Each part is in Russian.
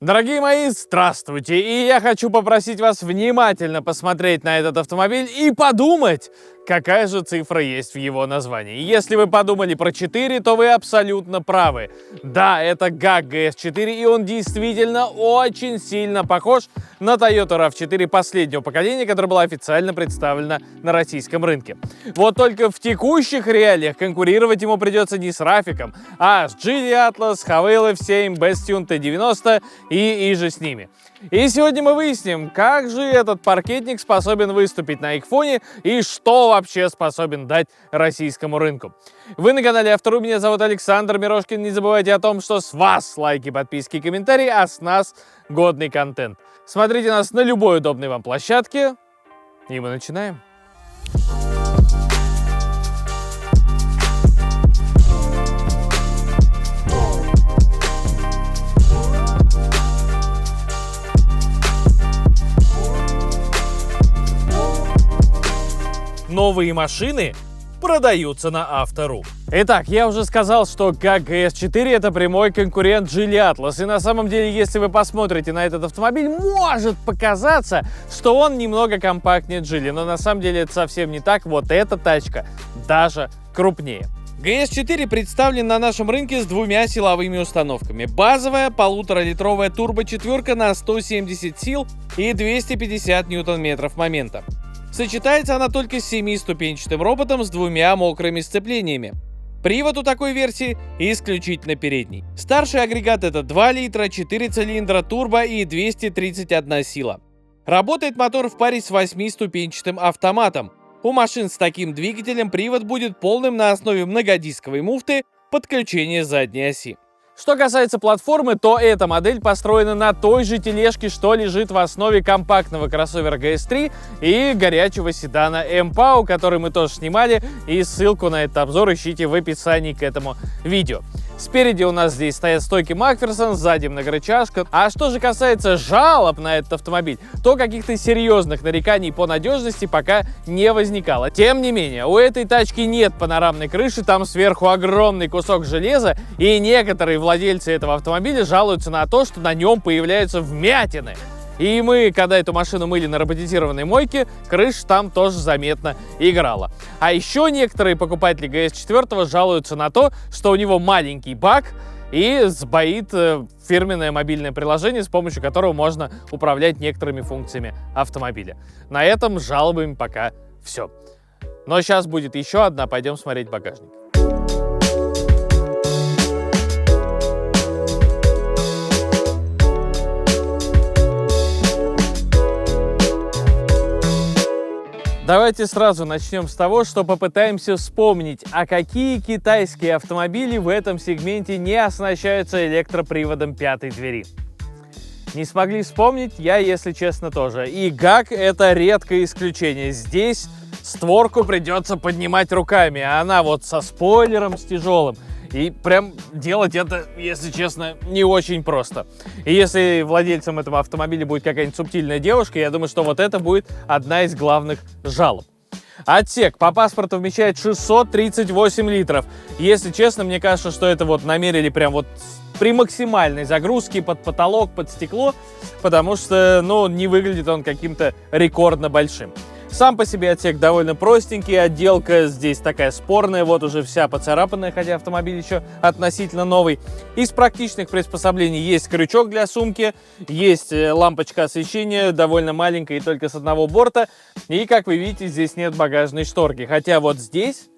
Дорогие мои, здравствуйте! И я хочу попросить вас внимательно посмотреть на этот автомобиль и подумать, какая же цифра есть в его названии. Если вы подумали про 4, то вы абсолютно правы. Да, это GAC GS4, и он действительно очень сильно похож на Toyota RAV4 последнего поколения, которая была официально представлена на российском рынке. Вот только в текущих реалиях конкурировать ему придется не с Рафиком, а с Geely Atlas, Haval F7, Bestune T90 и иже с ними. И сегодня мы выясним, как же этот паркетник способен выступить на их фоне и что вообще способен дать российскому рынку. Вы на канале Автору, меня зовут Александр Мирошкин. Не забывайте о том, что с вас лайки, подписки и комментарии, а с нас годный контент. Смотрите нас на любой удобной вам площадке, и мы начинаем. Новые машины продаются на Автору. Итак, я уже сказал, что GAC GS4 это прямой конкурент Geely Atlas. И на самом деле, если вы посмотрите на этот автомобиль, может показаться, что он немного компактнее Geely. Но на самом деле это совсем не так. Вот эта тачка даже крупнее. GS4 представлен на нашем рынке с двумя силовыми установками. Базовая 1,5-литровая турбо-четверка на 170 сил и 250 ньютон-метров момента. Сочетается она только с 7-ступенчатым роботом с двумя мокрыми сцеплениями. Привод у такой версии исключительно передний. Старший агрегат это 2 литра, 4 цилиндра, турбо и 231 сила. Работает мотор в паре с 8-ступенчатым автоматом. У машин с таким двигателем привод будет полным на основе многодисковой муфты подключения задней оси. Что касается платформы, то эта модель построена на той же тележке, что лежит в основе компактного кроссовера GS3 и горячего седана M-Pow, который мы тоже снимали, и ссылку на этот обзор ищите в описании к этому видео. Спереди у нас здесь стоят стойки Макферсон, сзади многорычажка. А что же касается жалоб на этот автомобиль, то каких-то серьезных нареканий по надежности пока не возникало. Тем не менее, у этой тачки нет панорамной крыши, там сверху огромный кусок железа, и некоторые владельцы этого автомобиля жалуются на то, что на нем появляются вмятины. И мы, когда эту машину мыли на роботизированной мойке, крыша там тоже заметно играла. А еще некоторые покупатели GS4 жалуются на то, что у него маленький бак и сбоит фирменное мобильное приложение, с помощью которого можно управлять некоторыми функциями автомобиля. На этом с жалобами пока все. Но сейчас будет еще одна, пойдем смотреть багажник. Давайте сразу начнем с того, что попытаемся вспомнить, а какие китайские автомобили в этом сегменте не оснащаются электроприводом пятой двери. Не смогли вспомнить? Я, если честно, тоже. И GAC это редкое исключение. Здесь створку придется поднимать руками, а она вот со спойлером, с тяжелым. И прям делать это, если честно, не очень просто. И если владельцем этого автомобиля будет какая-нибудь субтильная девушка, я думаю, что вот это будет одна из главных жалоб. Отсек по паспорту вмещает 638 литров. Если честно, мне кажется, что это вот намерили прям вот при максимальной загрузке под потолок, под стекло, потому что, ну, не выглядит он каким-то рекордно большим. Сам по себе отсек довольно простенький, отделка здесь такая спорная, вот уже вся поцарапанная, хотя автомобиль еще относительно новый. Из практичных приспособлений есть крючок для сумки, есть лампочка освещения, довольно маленькая и только с одного борта. И, как вы видите, здесь нет багажной шторки, хотя вот здесь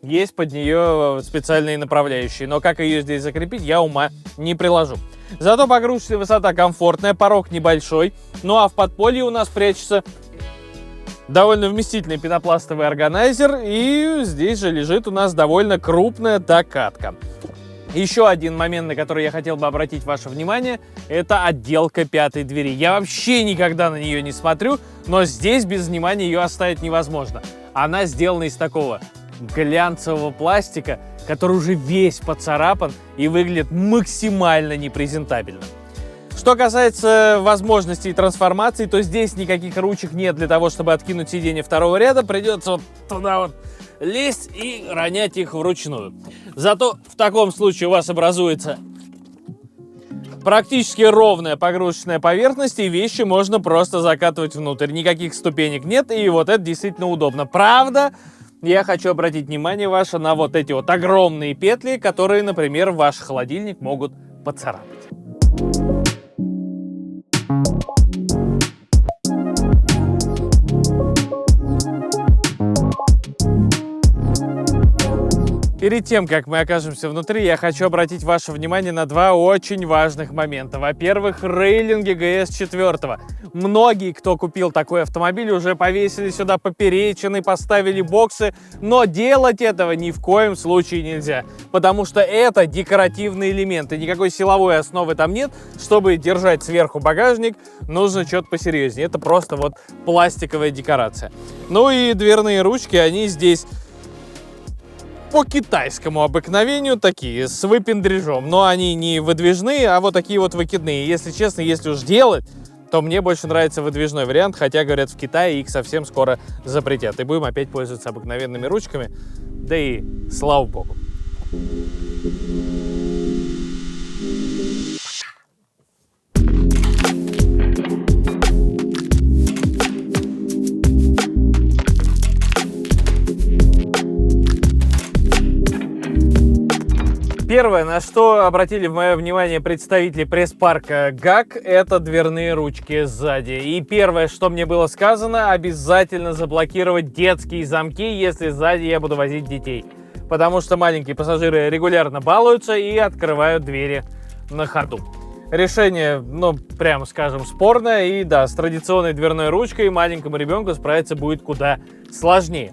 есть под нее специальные направляющие, но как ее здесь закрепить, я ума не приложу. Зато погрузочная высота комфортная, порог небольшой, ну а в подполье у нас прячется довольно вместительный пенопластовый органайзер, и здесь же лежит у нас довольно крупная докатка. Еще один момент, на который я хотел бы обратить ваше внимание, это отделка пятой двери. Я вообще никогда на нее не смотрю, но здесь без внимания ее оставить невозможно. Она сделана из такого глянцевого пластика, который уже весь поцарапан и выглядит максимально непрезентабельно. Что касается возможностей трансформации, то здесь никаких ручек нет для того, чтобы откинуть сиденье второго ряда. Придется вот туда вот лезть и ронять их вручную. Зато в таком случае у вас образуется Практически ровная погрузочная поверхность, и вещи можно просто закатывать внутрь. Никаких ступенек нет, и вот это действительно удобно. Правда, я хочу обратить внимание ваше на вот эти вот огромные петли, которые, например, ваш холодильник могут поцарапать. Перед тем, как мы окажемся внутри, я хочу обратить ваше внимание на два очень важных момента. Во-первых, рейлинги GS4. Многие, кто купил такой автомобиль, уже повесили сюда поперечины, поставили боксы, но делать этого ни в коем случае нельзя, потому что это декоративный элемент, и никакой силовой основы там нет. Чтобы держать сверху багажник, нужно что-то посерьезнее. Это просто вот пластиковая декорация. Ну и дверные ручки, они здесь по китайскому обыкновению такие, с выпендрежом. Но они не выдвижные, а вот такие вот выкидные. Если честно, если уж делать, то мне больше нравится выдвижной вариант. Хотя, говорят, в Китае их совсем скоро запретят. И будем опять пользоваться обыкновенными ручками. Да и слава богу. Первое, на что обратили мое внимание представители пресс-парка ГАК, это дверные ручки сзади. И первое, что мне было сказано, обязательно заблокировать детские замки, если сзади я буду возить детей. Потому что маленькие пассажиры регулярно балуются и открывают двери на ходу. Решение, ну, прямо скажем, спорное. И да, с традиционной дверной ручкой маленькому ребенку справиться будет куда сложнее.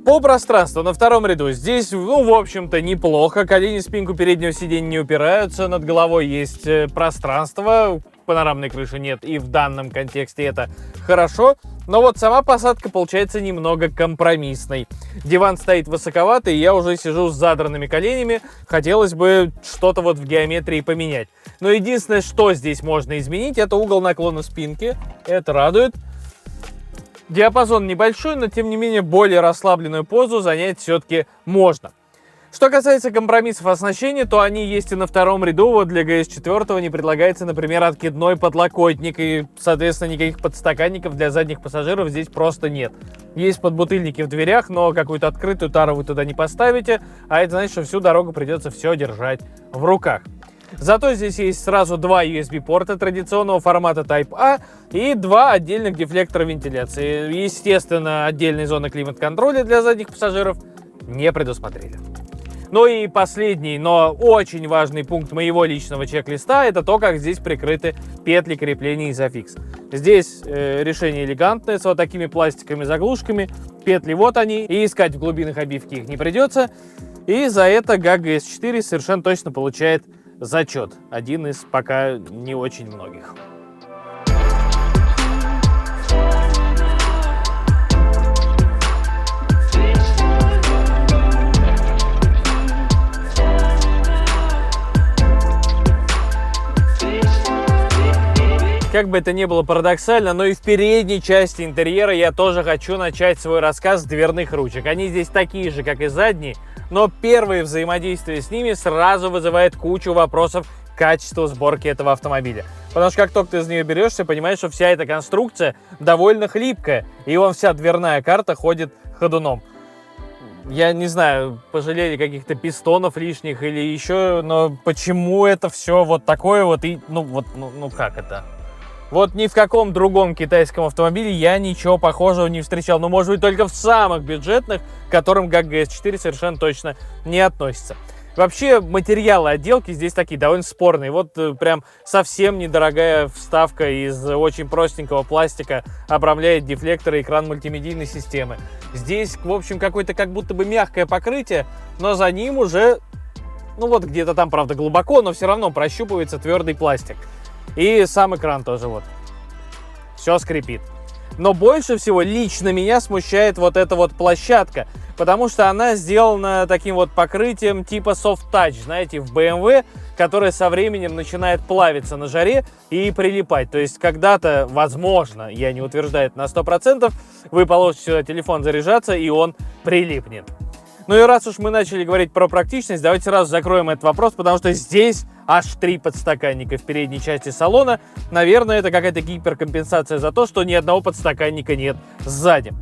По пространству на втором ряду здесь, ну, в общем-то, неплохо. Колени в спинку переднего сиденья не упираются, над головой есть пространство, панорамной крыши нет, и в данном контексте это хорошо. Но вот сама посадка получается немного компромиссной. Диван стоит высоковато, и я уже сижу с задранными коленями. Хотелось бы что-то вот в геометрии поменять. Но единственное, что здесь можно изменить, это угол наклона спинки. Это радует. Диапазон небольшой, но тем не менее более расслабленную позу занять все-таки можно. Что касается компромиссов оснащения, то они есть и на втором ряду. Вот для GS4 не предлагается, например, откидной подлокотник, и, соответственно, никаких подстаканников для задних пассажиров здесь просто нет. Есть подбутыльники в дверях, но какую-то открытую тару вы туда не поставите, а это значит, что всю дорогу придется все держать в руках. Зато здесь есть сразу два USB-порта традиционного формата Type-A и два отдельных дефлектора вентиляции. Естественно, отдельные зоны климат-контроля для задних пассажиров не предусмотрели. Ну и последний, но очень важный пункт моего личного чек-листа — это то, как здесь прикрыты петли крепления Isofix. Здесь решение элегантное, с вот такими пластиковыми заглушками. Петли вот они, и искать в глубинах обивки их не придется. И за это GAC GS4 совершенно точно получает зачет. Один из пока не очень многих. Как бы это ни было парадоксально, но и в передней части интерьера я тоже хочу начать свой рассказ с дверных ручек. Они здесь такие же, как и задние, но первое взаимодействие с ними сразу вызывает кучу вопросов к качеству сборки этого автомобиля. Потому что как только ты из нее берешься, понимаешь, что вся эта конструкция довольно хлипкая, и вся дверная карта ходит ходуном. Я не знаю, пожалели каких-то пистонов лишних или еще, но почему это все вот такое вот и, ну как это? Вот ни в каком другом китайском автомобиле я ничего похожего не встречал. Ну, может быть, только в самых бюджетных, к которым GAC GS4 совершенно точно не относится. Вообще, материалы отделки здесь такие довольно спорные. Вот прям совсем недорогая вставка из очень простенького пластика обрамляет дефлектор и экран мультимедийной системы. Здесь, в общем, какое-то как будто бы мягкое покрытие, но за ним уже, ну вот где-то там, правда, глубоко, но все равно прощупывается твердый пластик. И сам экран тоже вот. Все скрипит. Но больше всего лично меня смущает вот эта вот площадка, потому что она сделана таким вот покрытием типа soft touch, знаете, в BMW, которое со временем начинает плавиться на жаре и прилипать. То есть когда-то, возможно, я не утверждаю это на 100%, вы положите сюда телефон заряжаться, и он прилипнет. Ну и раз уж мы начали говорить про практичность, давайте сразу закроем этот вопрос, потому что здесь аж 3 подстаканника в передней части салона. Наверное, это какая-то гиперкомпенсация за то, что ни одного подстаканника нет сзади.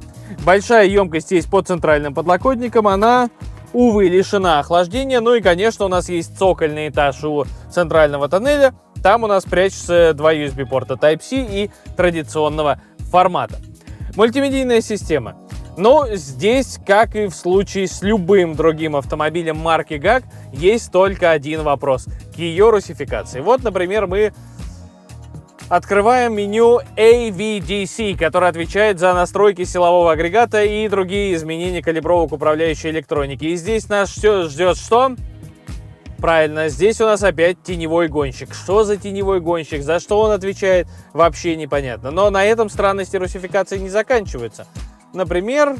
Большая емкость есть под центральным подлокотником, она, увы, лишена охлаждения. Ну и, конечно, у нас есть цокольный этаж у центрального тоннеля. Там у нас прячутся два USB-порта Type-C и традиционного формата. Мультимедийная система. Но здесь, как и в случае с любым другим автомобилем марки GAC, есть только один вопрос к ее русификации. Вот, например, мы открываем меню AVDC, которое отвечает за настройки силового агрегата и другие изменения калибровок управляющей электроники. И здесь нас все ждет что? Правильно, здесь у нас опять теневой гонщик. Что за теневой гонщик? За что он отвечает? Вообще непонятно. Но на этом странности русификации не заканчиваются. Например,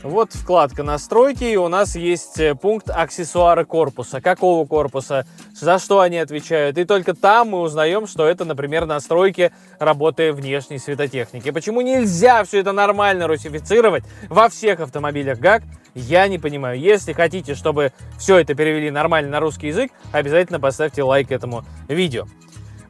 вот вкладка настройки, и у нас есть пункт аксессуары корпуса. Какого корпуса? За что они отвечают? И только там мы узнаем, что это, например, настройки работы внешней светотехники. Почему нельзя все это нормально русифицировать во всех автомобилях GAC? Я не понимаю. Если хотите, чтобы все это перевели нормально на русский язык, обязательно поставьте лайк этому видео.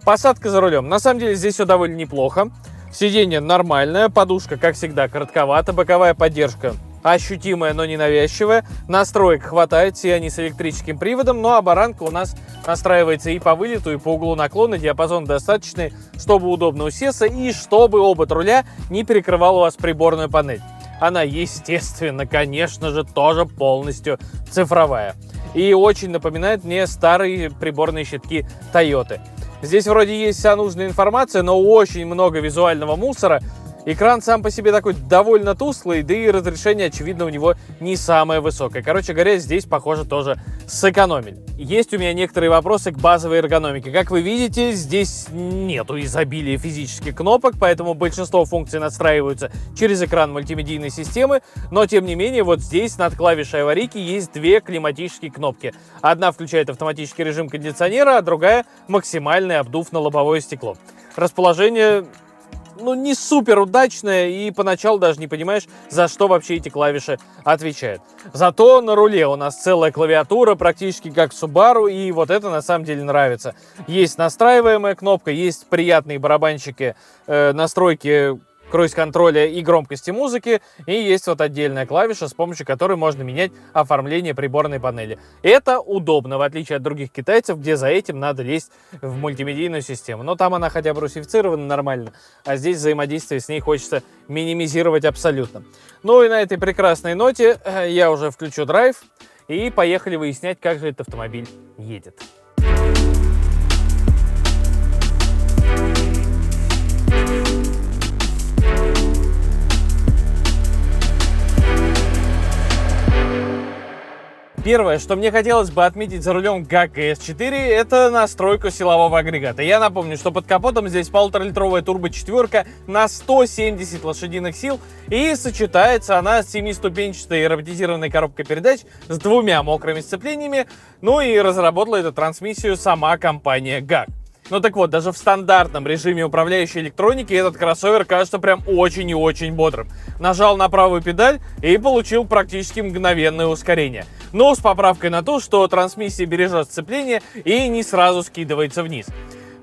Посадка за рулем. На самом деле здесь все довольно неплохо. Сиденье нормальное, подушка, как всегда, коротковата, боковая поддержка ощутимая, но не навязчивая. Настроек хватает, все они с электрическим приводом, ну а баранка у нас настраивается и по вылету, и по углу наклона. Диапазон достаточный, чтобы удобно усесться и чтобы обод руля не перекрывал у вас приборную панель. Она, естественно, конечно же, тоже полностью цифровая. И очень напоминает мне старые приборные щитки Toyota. Здесь вроде есть вся нужная информация, но очень много визуального мусора. Экран сам по себе такой довольно тусклый, да и разрешение, очевидно, у него не самое высокое. Короче говоря, здесь, похоже, тоже сэкономили. Есть у меня некоторые вопросы к базовой эргономике. Как вы видите, здесь нету изобилия физических кнопок, поэтому большинство функций настраиваются через экран мультимедийной системы. Но, тем не менее, вот здесь над клавишей аварийки есть две климатические кнопки. Одна включает автоматический режим кондиционера, а другая — максимальный обдув на лобовое стекло. Расположение, ну, не супер удачная, и поначалу даже не понимаешь, за что вообще эти клавиши отвечают. Зато на руле у нас целая клавиатура, практически как в Subaru, и вот это на самом деле нравится. Есть настраиваемая кнопка, есть приятные барабанщики, настройки круиз-контроля и громкости музыки, и есть вот отдельная клавиша, с помощью которой можно менять оформление приборной панели. Это удобно, в отличие от других китайцев, где за этим надо лезть в мультимедийную систему. Но там она хотя бы русифицирована нормально, а здесь взаимодействие с ней хочется минимизировать абсолютно. Ну и на этой прекрасной ноте я уже включу драйв, и поехали выяснять, как же этот автомобиль едет. Первое, что мне хотелось бы отметить за рулем GAC GS4, это настройку силового агрегата. Я напомню, что под капотом здесь 1,5-литровая турбо-четверка на 170 лошадиных сил, и сочетается она с 7-ступенчатой роботизированной коробкой передач с двумя мокрыми сцеплениями, ну и разработала эту трансмиссию сама компания GAC. Ну так вот, даже в стандартном режиме управляющей электроники этот кроссовер кажется прям очень и очень бодрым. Нажал на правую педаль и получил практически мгновенное ускорение. Но с поправкой на то, что трансмиссия бережет сцепление и не сразу скидывается вниз.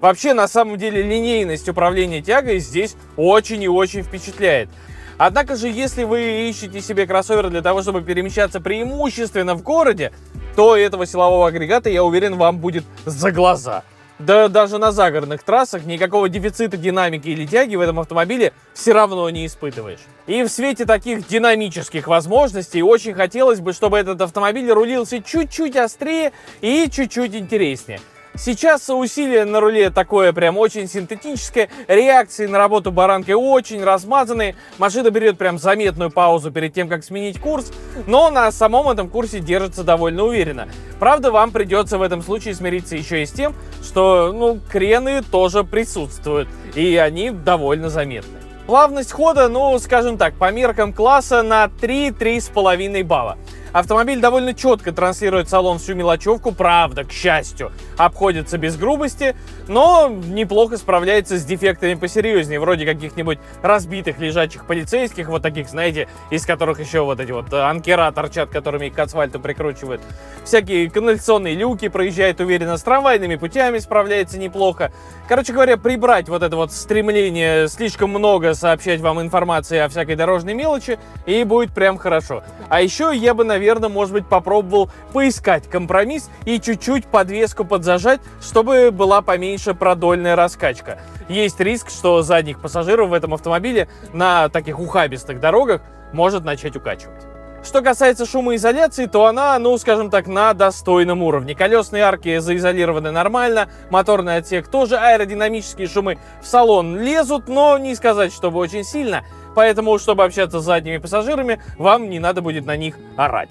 Вообще, на самом деле, линейность управления тягой здесь очень и очень впечатляет. Однако же, если вы ищете себе кроссовер для того, чтобы перемещаться преимущественно в городе, то этого силового агрегата, я уверен, вам будет за глаза. Да даже на загородных трассах никакого дефицита динамики или тяги в этом автомобиле все равно не испытываешь. И в свете таких динамических возможностей очень хотелось бы, чтобы этот автомобиль рулился чуть-чуть острее и чуть-чуть интереснее. Сейчас усилие на руле такое прям очень синтетическое, реакции на работу баранкой очень размазанные, машина берет прям заметную паузу перед тем, как сменить курс, но на самом этом курсе держится довольно уверенно. Правда, вам придется в этом случае смириться еще и с тем, что, ну, крены тоже присутствуют, и они довольно заметны. Плавность хода, ну, скажем так, по меркам класса на 3-3,5 балла. Автомобиль довольно четко транслирует в салон всю мелочевку, правда, к счастью, обходится без грубости, но неплохо справляется с дефектами посерьезнее, вроде каких-нибудь разбитых лежачих полицейских, вот таких, знаете, из которых еще вот эти вот анкера торчат, которыми их к асфальту прикручивают. Всякие канализационные люки, проезжает уверенно с трамвайными путями, справляется неплохо. Короче говоря, прибрать вот это вот стремление слишком много сообщать вам информации о всякой дорожной мелочи, и будет прям хорошо. А еще я бы, наверное, может быть, попробовал поискать компромисс и чуть-чуть подвеску подзажать, чтобы была поменьше продольная раскачка. Есть риск, что задних пассажиров в этом автомобиле на таких ухабистых дорогах может начать укачивать. Что касается шумоизоляции, то она, ну, скажем так, на достойном уровне. Колесные арки заизолированы нормально, моторный отсек тоже, аэродинамические шумы в салон лезут, но не сказать, чтобы очень сильно. Поэтому, чтобы общаться с задними пассажирами, вам не надо будет на них орать.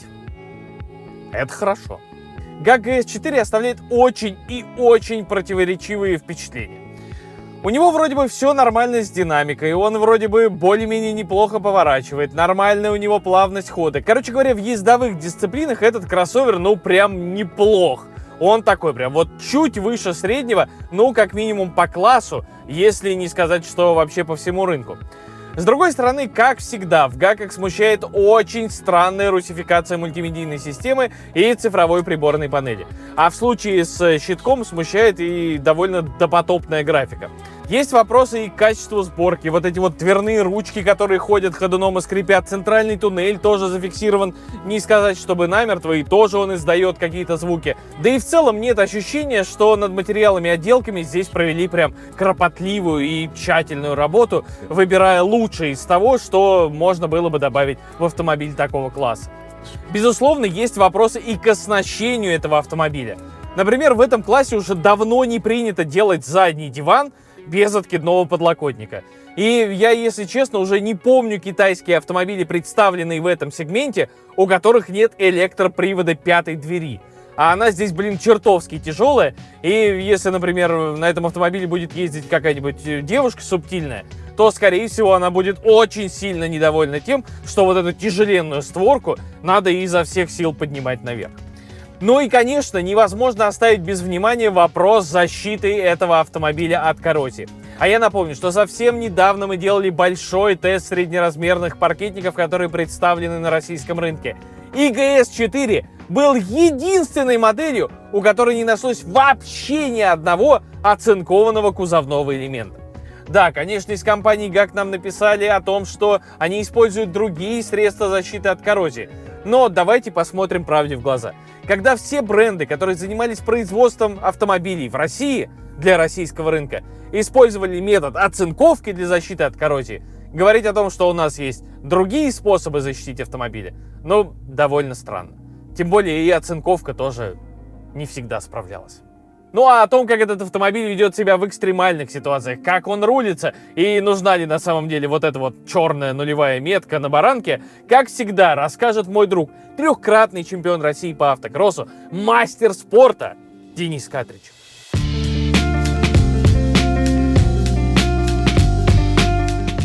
Это хорошо. ГАК ГС-4 оставляет очень и очень противоречивые впечатления. У него вроде бы все нормально с динамикой, он вроде бы более-менее неплохо поворачивает, нормальная у него плавность хода. Короче говоря, в ездовых дисциплинах этот кроссовер, ну, прям неплох. Он такой прям вот чуть выше среднего, ну, как минимум по классу, если не сказать, что вообще по всему рынку. С другой стороны, как всегда, в ГАКах смущает очень странная русификация мультимедийной системы и цифровой приборной панели. А в случае с щитком смущает и довольно допотопная графика. Есть вопросы и к качеству сборки. Вот эти вот дверные ручки, которые ходят ходуном и скрипят. Центральный туннель тоже зафиксирован. Не сказать, чтобы намертво, и тоже он издает какие-то звуки. Да и в целом нет ощущения, что над материалами и отделками здесь провели прям кропотливую и тщательную работу, выбирая лучшее из того, что можно было бы добавить в автомобиль такого класса. Безусловно, есть вопросы и к оснащению этого автомобиля. Например, в этом классе уже давно не принято делать задний диван без откидного подлокотника. И я, если честно, уже не помню китайские автомобили, представленные в этом сегменте, у которых нет электропривода пятой двери. А она здесь, блин, чертовски тяжелая. И если, например, на этом автомобиле будет ездить какая-нибудь девушка субтильная, то, скорее всего, она будет очень сильно недовольна тем, что вот эту тяжеленную створку надо изо всех сил поднимать наверх. Ну и, конечно, невозможно оставить без внимания вопрос защиты этого автомобиля от коррозии. А я напомню, что совсем недавно мы делали большой тест среднеразмерных паркетников, которые представлены на российском рынке. И ГС-4 был единственной моделью, у которой не нашлось вообще ни одного оцинкованного кузовного элемента. Да, конечно, из компании ГАК нам написали о том, что они используют другие средства защиты от коррозии. Но давайте посмотрим правде в глаза. Когда все бренды, которые занимались производством автомобилей в России для российского рынка, использовали метод оцинковки для защиты от коррозии, говорить о том, что у нас есть другие способы защитить автомобили, ну, довольно странно. Тем более и оцинковка тоже не всегда справлялась. Ну а о том, как этот автомобиль ведет себя в экстремальных ситуациях, как он рулится и нужна ли на самом деле вот эта вот черная нулевая метка на баранке, как всегда расскажет мой друг, трехкратный чемпион России по автокроссу, мастер спорта Денис Катрич.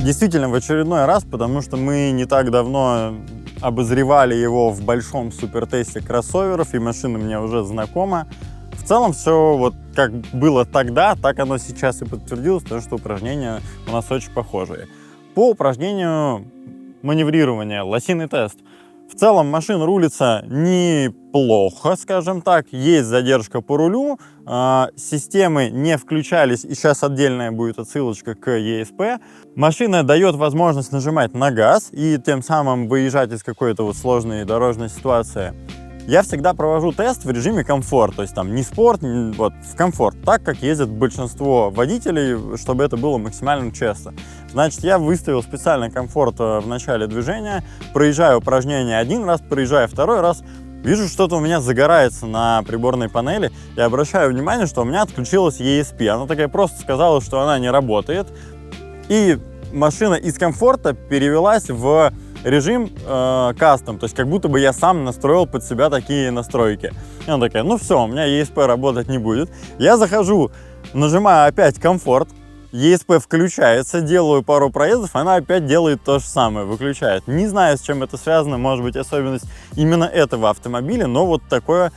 Действительно, в очередной раз, потому что мы не так давно обозревали его в большом супертесте кроссоверов, и машина мне уже знакома. В целом все вот как было тогда, так оно сейчас и подтвердилось, потому что упражнения у нас очень похожие. По упражнению маневрирования, лосиный тест. В целом машина рулится неплохо, скажем так, есть задержка по рулю, системы не включались, и сейчас отдельная будет отсылочка к ESP. Машина дает возможность нажимать на газ и тем самым выезжать из какой-то вот сложной дорожной ситуации. Я всегда провожу тест в режиме комфорт, то есть там не спорт, вот в комфорт, так как ездят большинство водителей, чтобы это было максимально честно. Значит, я выставил специально комфорт в начале движения, проезжаю упражнение один раз, проезжаю второй раз, вижу, что-то у меня загорается на приборной панели, и обращаю внимание, что у меня отключилась ESP. Она такая просто сказала, что она не работает, и машина из комфорта перевелась в режим кастом, то есть как будто бы я сам настроил под себя такие настройки. И она такая, ну все, у меня ESP работать не будет. Я захожу, нажимаю опять комфорт, ESP включается, делаю пару проездов, она опять делает то же самое, выключает. Не знаю, с чем это связано, может быть, особенность именно этого автомобиля, но вот такое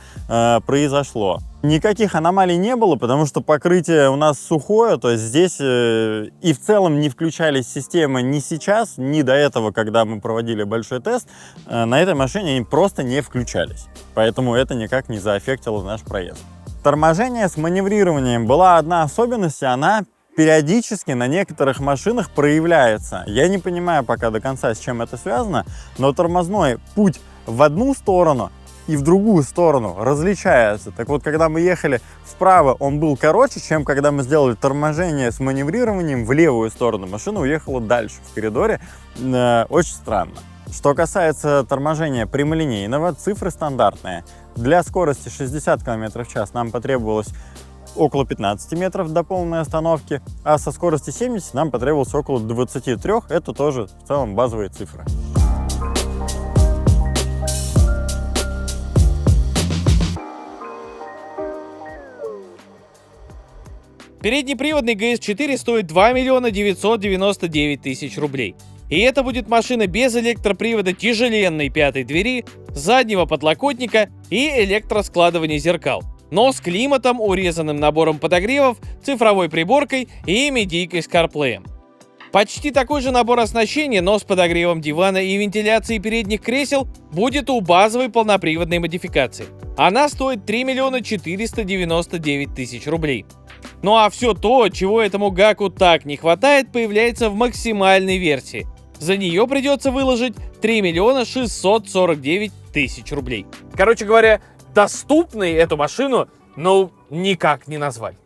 произошло. Никаких аномалий не было, потому что покрытие у нас сухое, то есть здесь и в целом не включались системы ни сейчас, ни до этого, когда мы проводили большой тест. На этой машине они просто не включались, поэтому это никак не заэффектило наш проезд. Торможение с маневрированием была одна особенность, она периодически на некоторых машинах проявляется. Я не понимаю пока до конца, с чем это связано, но тормозной путь в одну сторону и в другую сторону различается. Так вот, когда мы ехали вправо, он был короче, чем когда мы сделали торможение с маневрированием в левую сторону. Машина уехала дальше в коридоре. Очень странно. Что касается торможения прямолинейного, цифры стандартные. Для скорости 60 км в час нам потребовалось около 15 метров до полной остановки, а со скорости 70 нам потребовалось около 23. Это тоже в целом базовые цифры. Переднеприводный GS4 стоит 2 999 000 рублей. И это будет машина без электропривода, тяжеленной пятой двери, заднего подлокотника и электроскладывания зеркал. Но с климатом, урезанным набором подогревов, цифровой приборкой и медийкой с CarPlay. Почти такой же набор оснащения, но с подогревом дивана и вентиляцией передних кресел будет у базовой полноприводной модификации. Она стоит 3 499 000 рублей. Ну а все то, чего этому гаку так не хватает, появляется в максимальной версии. За нее придется выложить 3 649 000 рублей. Короче говоря, доступной эту машину, ну, никак не назвать.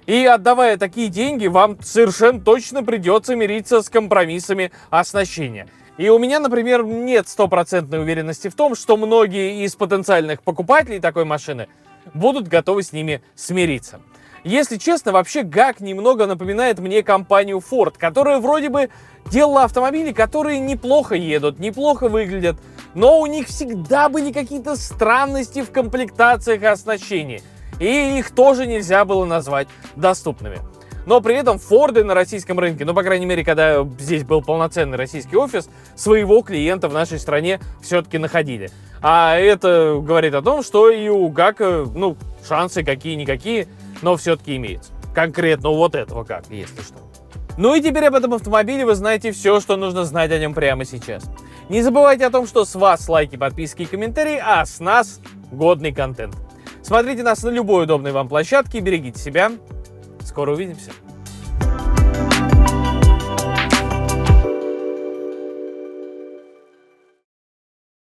И отдавая такие деньги, вам совершенно точно придется мириться с компромиссами оснащения. И у меня, например, нет стопроцентной уверенности в том, что многие из потенциальных покупателей такой машины будут готовы с ними смириться. Если честно, вообще ГАК немного напоминает мне компанию Ford, которая вроде бы делала автомобили, которые неплохо едут, неплохо выглядят, но у них всегда были какие-то странности в комплектациях и оснащении, и их тоже нельзя было назвать доступными. Но при этом Форды на российском рынке, ну, по крайней мере, когда здесь был полноценный российский офис, своего клиента в нашей стране все-таки находили. А это говорит о том, что и у ГАКа, ну, шансы какие-никакие, но все-таки имеется. Конкретно у вот этого ГАКа, если что. Ну и теперь об этом автомобиле вы знаете все, что нужно знать о нем прямо сейчас. Не забывайте о том, что с вас лайки, подписки и комментарии, а с нас годный контент. Смотрите нас на любой удобной вам площадке, берегите себя. Скоро увидимся.